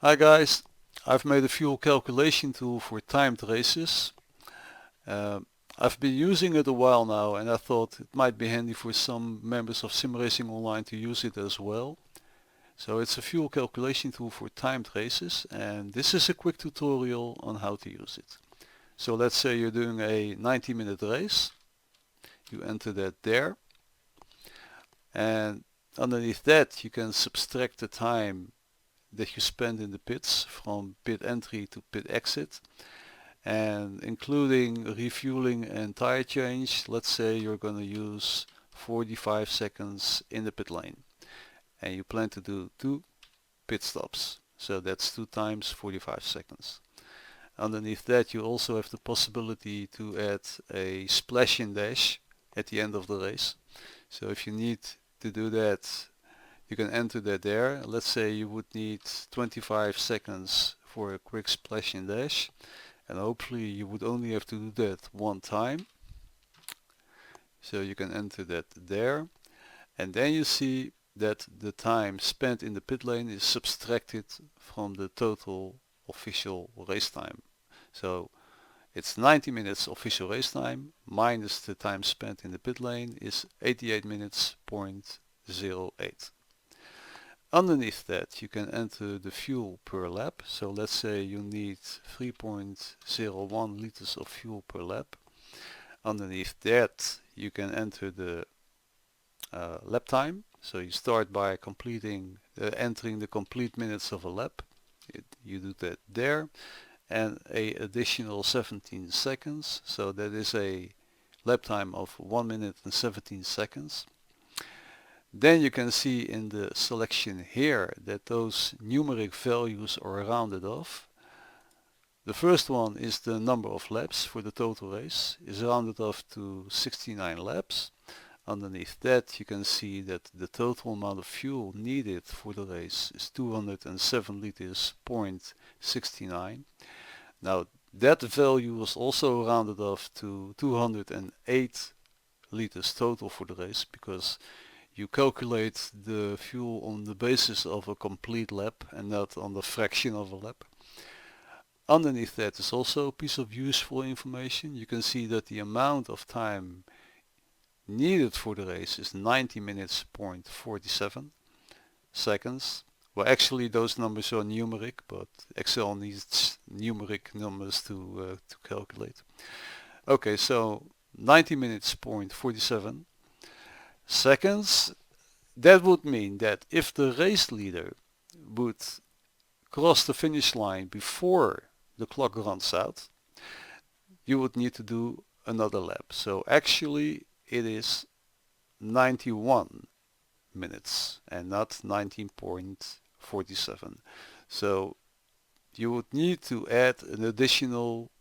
Hi guys, I've made a fuel calculation tool for timed races. Uh, I've been using it a while now and I thought it might be handy for some members of Sim Racing Online to use it as well. So it's a fuel calculation tool for timed races and this is a quick tutorial on how to use it. So let's say you're doing a 90-minute race. You enter that there and underneath that you can subtract the time that you spend in the pits from pit entry to pit exit, and including refueling and tire change. Let's say you're going to use 45 seconds in the pit lane and you plan to do 2 pit stops, so that's 2 times 45 seconds. Underneath that you also have the possibility to add a splash and dash at the end of the race. So if you need to do that, you can enter that there. Let's say you would need 25 seconds for a quick splash and dash, and hopefully you would only have to do that one time. So you can enter that there, and then you see that the time spent in the pit lane is subtracted from the total official race time. So it's 90 minutes official race time minus the time spent in the pit lane is 88 minutes 0.08. Underneath that you can enter the fuel per lap. So let's say you need 3.01 liters of fuel per lap. Underneath that you can enter the lap time. So you start by entering the complete minutes of a lap. You do that there, and a additional 17 seconds. So that is a lap time of 1 minute and 17 seconds. Then you can see in the selection here that those numeric values are rounded off. The first one is the number of laps for the total race, is rounded off to 69 laps. Underneath that you can see that the total amount of fuel needed for the race is 207 liters 0.69. Now that value was also rounded off to 208 liters total for the race, because you calculate the fuel on the basis of a complete lap and not on the fraction of a lap. Underneath that is also a piece of useful information. You can see that the amount of time needed for the race is 90 minutes 0.47 seconds. Well, actually those numbers are numeric, but Excel needs numeric numbers to calculate. Okay, so 90 minutes 0.47 seconds. That would mean that if the race leader would cross the finish line before the clock runs out, you would need to do another lap. So actually it is 91 minutes and not 19.47. So you would need to add an additional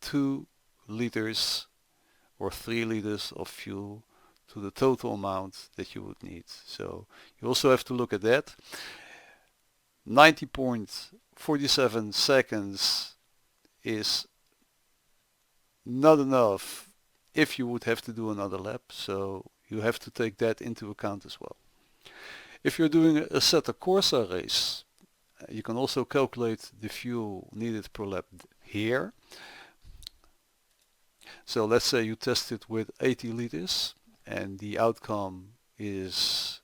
2 liters or 3 liters of fuel to the total amount that you would need. So you also have to look at that. 90.47 seconds is not enough if you would have to do another lap, so you have to take that into account as well. If you're doing a Assetto Corsa race, you can also calculate the fuel needed per lap here. So let's say you test it with 80 liters and the outcome is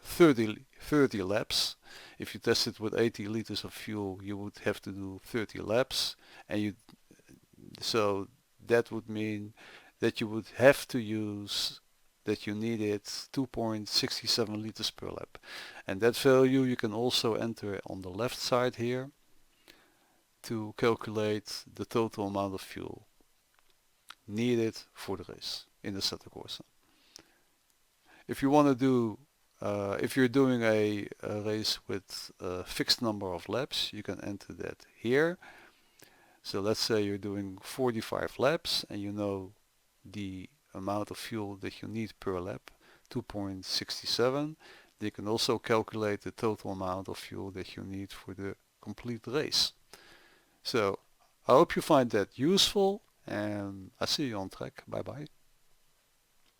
30 laps. If you test it with 80 liters of fuel, you would have to do 30 laps, and so that would mean that you would have to use that you needed 2.67 liters per lap, and that value you can also enter on the left side here to calculate the total amount of fuel needed for the race in the Assetto Corsa. If you want to do if you're doing a race with a fixed number of laps, you can enter that here. So let's say you're doing 45 laps and you know the amount of fuel that you need per lap, 2.67. You can also calculate the total amount of fuel that you need for the complete race. So I hope you find that useful, and I see you on track. Bye bye.